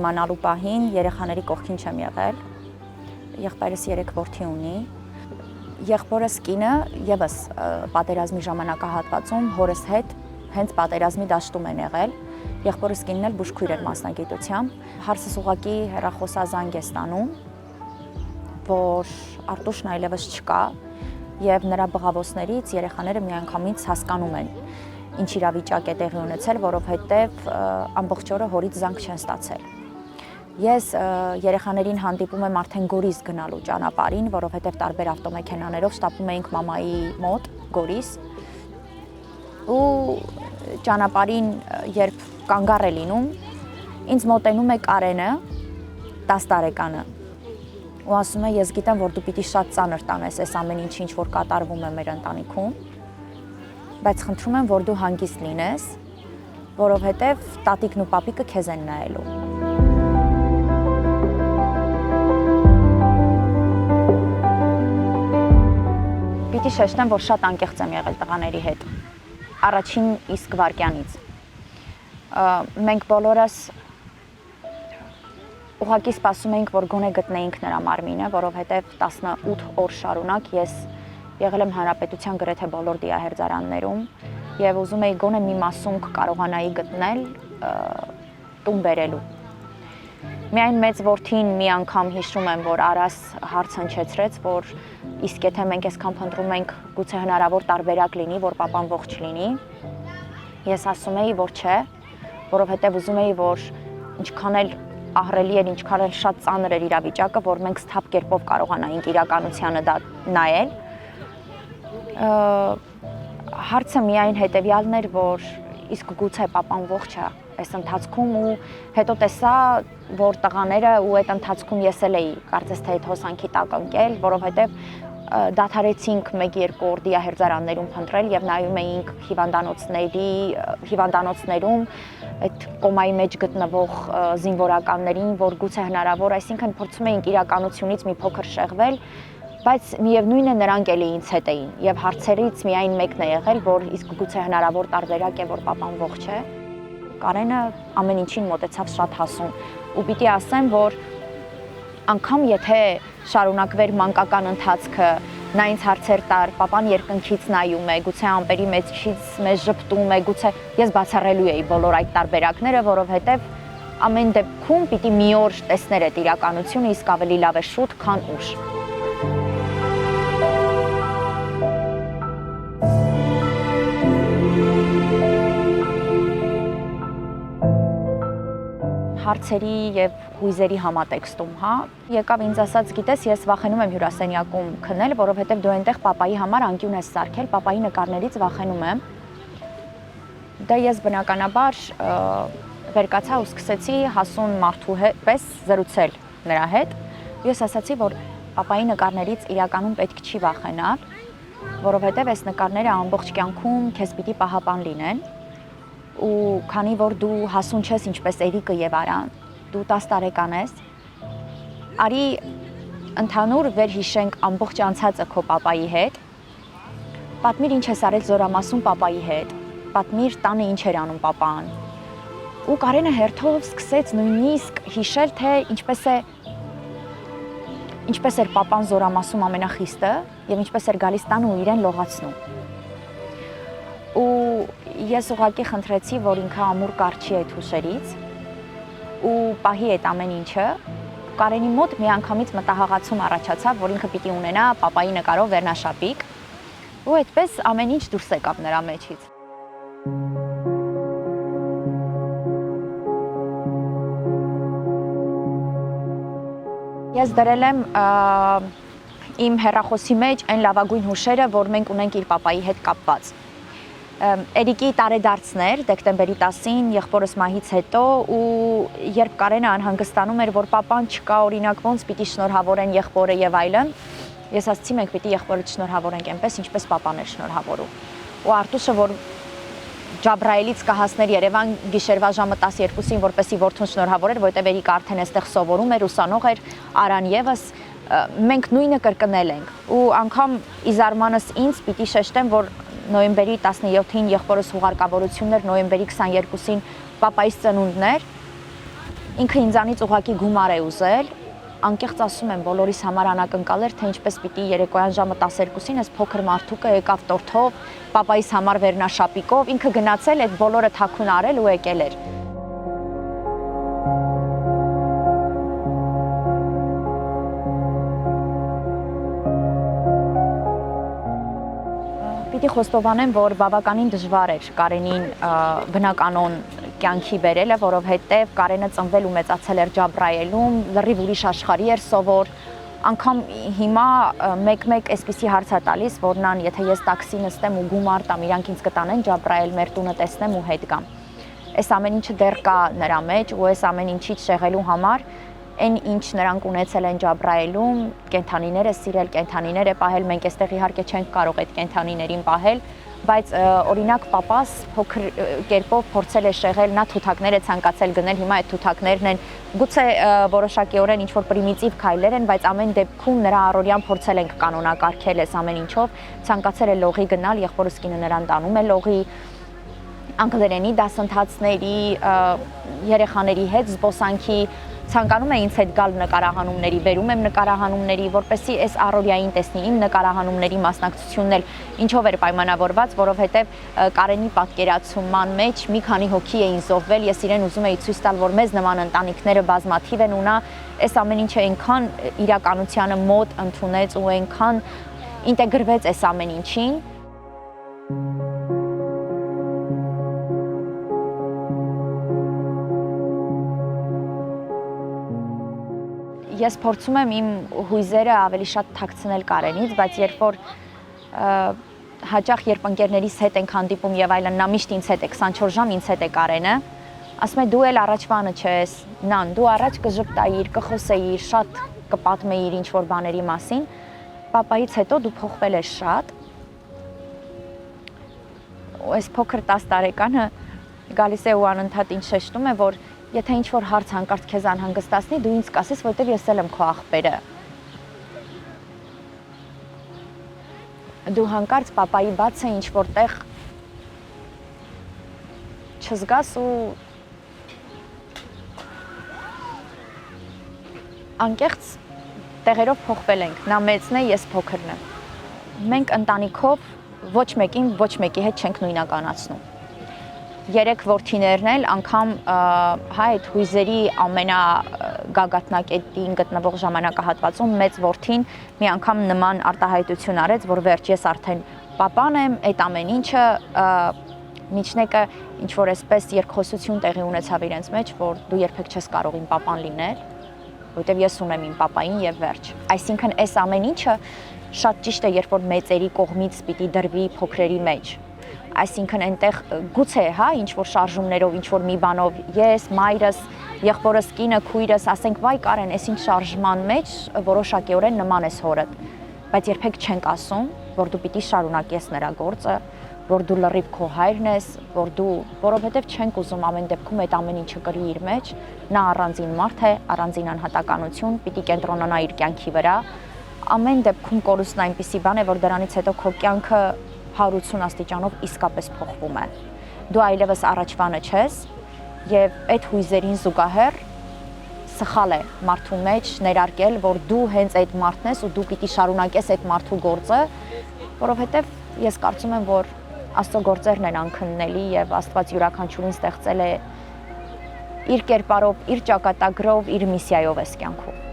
իմանալու պահին երեխաների կողքին չեմ եղել, եղբայրս 3 որդի ունի, եղբորս կինը ևս պատերազմի ժամանակահատվածում հորս հետ հենց պատերազմի դաշտում են եղել, եղբորս կինն էլ բուժքույր էր մասնագիտությամբ, հարցս ուղղակի հեռախոսազանգ է ստանում, որ Արտուշն այլևս չկա եւ նրա բղավոցներից երեխաները միանգամից հասկանում են ինչ իրավիճակ է տեղի ունեցել, որովհետեւ ամբողջ օրը հորից զանգ չեն ստացել։ Ես երեխաներին հանդիպում եմ արդեն Գորիս գնալու ճանապարհին, որովհետեւ տարբեր ավտոմեքենաներով շտապում էինք մամայի մոտ Գորիս։ Ու ճանապարհին երբ կանգառ է լինում, ինձ մոտենում է Կարենը, 10 տարեկանը։ Ու ասում է, ես գիտեմ, որ դու պիտի շատ ծանր տանես այս ամեն ինչ որ կատարվում է մեր ընտանիքում, բայց խնդրում եմ, որ դու հանգիստ լինես, որովհետև տատիկն ու պապիկը քեզ են նայելու։ Պիտի շեշտեմ, որ շատ անկեղծ եմ եղել տղաների հետ, առաջին իսկ վայրկյանից։ Մենք բոլորս ուղղակի սպասում էինք, որ գոնե գտնեինք նրա մարմինը, որովհետև 18 օր շարունակ ես եղել եմ հանրապետության գրեթե բոլոր դիահերձարաններում եւ ուզում էի գոնե մի մասունք կարողանայի գտնել տուն բերելու։ Միայն մեծ որդին մի անգամ հիշում եմ, որ Արաս հարց հնչեցրեց, որ իսկ եթե մենք այսքան փնտրում ենք, գուցե հնարավոր տարբերակ լինի, որ papan ողջ լինի։ Ես ասում էի, որ չէ, որովհետեւ ուզում էի, որ ինչքան էլ ահռելի էր, ինչքան էլ շատ ծանր էր իրավիճակը, որ մենք սթափ կերպով կարողանայինք իրականությանը դա նայել։ Հարցը միայն հետևյալն էր, որ իսկ գուցե papan ողջ է այս ընթացքում ու հետո տեսա, որ տղաները ու այդ ընթացքում ես էլ էի կարծես թե այդ հոսանքի տակ ընկել, որովհետև դադարեցինք 1-2 օր դիահերձարաններում փնտրել եւ նայում էինք հիվանդանոցներում այդ կոմայի մեջ գտնվող զինվորականներին, որ գուցե հնարավոր, այսինքն փորձում էինք իրականությունից մի փոքր շեղվել, բայց միևնույն է նրանք էլ ինձ հետ էին եւ հարցերից միայն մեկն է եղել, որ իսկ գուցե հնարավոր տարբերակ է, որ papan ողջ է։ Կարենը ամեն ինչին մոտեցավ շատ հասուն ու պիտի ասեմ, որ անգամ եթե շարունակվեր մանկական ընթացքը, նա ինձ հարցեր տար, papan երկնքից նայում է, գուցե ամպերի մեջից մեզ ժպտում է, գուցե ես բացառելու էի բոլոր այդ տարբերակները, որովհետև ամեն դեպքում պիտի մի օր տեսներ այդ իրականությունը, իսկ ավելի լավ է շուտ, քան ուշ։ Հարցերի եւ հույզերի համատեքստում, հա, եկավ ինձ ասաց, գիտես, ես վախենում եմ հյուրասենյակում քնել, որովհետեւ դու այնտեղ papayi համար անկյուն ես սարքել, papayi նկարներից վախենում եմ։ Դա ես բնականաբար վերկացա ու սկսեցի հասուն մարդու պես զրուցել նրա հետ։ Ես ասացի, որ papayi նկարներից իրականում պետք չի վախենալ, որովհետեւ այս նկարները ամբողջ կյանքում քեզ պիտի պահապան լինեն։ Ու քանի որ դու հասուն չես ինչպես Էրիկը եւ Արան, դու 10 տարեկան ես, արի ընդհանուր վերհիշենք ամբողջ անցածը քո papayi հետ, պատմիր ինչ ես արել Զորամասում papayi հետ, պատմիր տանը ինչ էր անում papan։ Ու Կարենը հերթով սկսեց նույնիսկ հիշել, թե ինչպես էր papan Զորամասում ամենախիստը եւ ինչպես էր գալիս տանը ու իրեն լողացնում։ Ու ես ուղղակի խնդրեցի, որ ինքը ամուր կարճի այդ հուշերից ու պահի այդ ամեն ինչը։ Կարենի մոտ միանգամից մտահղացում առաջացավ, որ ինքը պիտի ունենա papayi նկարով վերնաշապիկ ու այդպես ամեն ինչ դուրս եկավ նրա մեջից։ Ես դրել եմ իմ հեռախոսի մեջ այն լավագույն հուշերը, որ մենք ունենք իր papayi հետ կապված։ Էրիկի տարեդարձն էր դեկտեմբերի 10-ին եղբորս մահից հետո ու երբ Կարենը անհանգստանում էր, որ papan չկա, օրինակ ոնց պիտի շնորհավորեն եղբորը եւ այլն, ես ասացի մենք պիտի եղբորը շնորհավորենք այնպես, ինչպես papan էր շնորհավորում։ Ու Արտուշը, որ Ջաբրայելից կհասներ Երևան գիշերվա ժամը 12-ին, որպեսի որդուն շնորհավորեր, որտեղ Էրիկը արդեն այստեղ սովորում էր, ուսանող էր, Արան եւս, մենք նույնը կրկնել ենք։ Ու անգամ իզարմանս ինձ պիտի շեշտեմ, որ նոյեմբերի 17-ին եղբորս հուղարկավորություններ, նոյեմբերի 22-ին papayi's ծնունդներ, ինքը ինձանից ուղղակի գումար է ուզել, անկեղծ ասում եմ, բոլորիս համար անակնկալ էր, թե ինչպես պիտի երեկոյան ժամը 12-ին այս փոքր մարդուկը եկավ տորթով, պապայիս համար վերնաշապիկով, ինքը գնացել այդ բոլորը թաքուն արել ու եկել էր։ Պիտի խոստովանեմ, որ բավականին դժվար էր Կարենին բնականոն կյանքի բերելը, որովհետև Կարենը ծնվել ու մեծացել էր Ջաբրայելում, լրիվ ուրիշ աշխարհի էր սովոր, անգամ հիմա մեկ-մեկ այսպիսի հարց է տալիս, որ նան, եթե ես տաքսի նստեմ ու գումար տամ, իրանք ինձ կտանեն Ջաբրայել, մեր տունը տեսնեմ ու հետ գամ։ Այս ամեն ինչը դեռ կա նրա մեջ ու այս ամեն ինչից շեղելու համար այն ինչ նրանք ունեցել են Ջաբրայելում, կենթանիներ է սիրել, կենթանիներ է պահել, մենք այստեղ իհարկե չենք կարող այդ կենթանիներին պահել, բայց օրինակ պապաս փոքր կերպով փորձել է շեղել, նա թութակներ է ցանկացել գնել, հիմա այդ թութակներն են, գուցե որոշակիորեն ինչ-որ պրիմիտիվ քայլեր են, բայց ամեն դեպքում նրա առօրյան փորձել ենք կանոնակարգել այս ամեն ինչով, ցանկացել է լողի գնալ, եղբորս կինը նրան տանում է լողի, անգլերենի դասընթացների, երեխաների հետ զբոսանքի, ցանկանում է ինձ հետ գալ նկարահանումների, բերում եմ նկարահանումների, որպեսզի այս առօրյային տեսնի իմ նկարահանումների մասնակցությունն էլ ինչով էր պայմանավորված, որովհետև Կարենի պատկերացման մեջ մի քանի հոգի էին զոհվել, ես իրեն ուզում էի ցույց տալ, որ մեզ նման ընտանիքները բազմաթիվ են ու նա այս ամեն ինչը այնքան իրականությանը մոտ ընդունեց ու այնքան ինտեգրվեց այս ամեն ինչին։ Ես փորձում եմ իմ հույզերը ավելի շատ թաքցնել Կարենից, բայց երբ որ հաճախ երբ ընկերներիս հետ ենք հանդիպում եւ այլն, նա միշտ ինձ հետ է 24 ժամ ինձ հետ է Կարենը, ասում է դու էլ առաջվանը չես, նան, դու առաջ կժպտայիր, կխոսեիր, շատ կպատմեիր ինչ որ բաների մասին, պապայից հետո դու փոխվել ես շատ։ Ու այս փոքր 10 տարեկանը գալիս է ու անընդհատ ինձ շեշտում է, որ եթե ինչ-որ հարց հանկարծ քեզ անհանգստացնի, դու ինձ կասես, որտեվ ես էլ եմ քո աղբերը։ Դու հանկարծ պապայի բացը ինչ-որ տեղ չզգաս ու անկեղծ տեղերով փոխվել ենք, նա մեծն է, ես փոքրն եմ։ Մենք ընտանիքով ոչ մեկին ոչ մեկի հետ չենք նույնականացնում։ Երեք որդիներն էլ անգամ այդ հույզերի ամենագագաթնակետին գտնվող ժամանակահատվածում մեծ որդին մի անգամ նման արտահայտություն արեց, որ վերջ ես արդեն պապան եմ, այդ ամեն ինչը միջնեկը ինչ-որ այսպես երկխոսություն տեղի ունեցավ իրենց մեջ, որ դու երբեք չես կարող իմ պապան լինել, որովհետև ես ունեմ իմ պապային եւ վերջ։ Այսինքն այս ամեն ինչը շատ ճիշտ է, երբ որ մեծերի կողմից պիտի դրվի փոքրերի մեջ։ Այսինքն այնտեղ գուցե, հա, ինչ-որ շարժումներով, ինչ-որ մի բանով ես, մայրս, եղբորս, կինը, քույրս, ասենք վայ Կարեն, այս ինչ շարժման մեջ որոշակիորեն նման ես հորդ, բայց երբեք չենք ասում, որ դու պիտի շարունակես նրա գործը, որ դու լրիվ քո հայրն ես, որովհետև չենք ուզում ամեն դեպքում այդ ամեն ինչը կրի իր մեջ, նա առանձին մարդ է, առանձին անհատականություն, պիտի կենտրոնանա իր կյանքի վրա, ամեն դեպքում կորուստն այնպիսի բան է, որ դրանից հետո քո կյանքը 180 աստիճանով իսկապես փոխվում է։ Դու այլևս առաջվանը չես եւ այդ հույզերին զուգահեռ սխալ է մարդու մեջ ներարկել, որ դու հենց այդ մարդն ես ու դու պիտի շարունակես այդ մարդու գործը, որովհետեւ ես կարծում եմ, որ Աստծո գործերն են անքննելի եւ Աստված յուրաքանչյուրին ստեղծել է իր կերպարով, իր ճակատագրով, իր միսիայով այս կյանքում։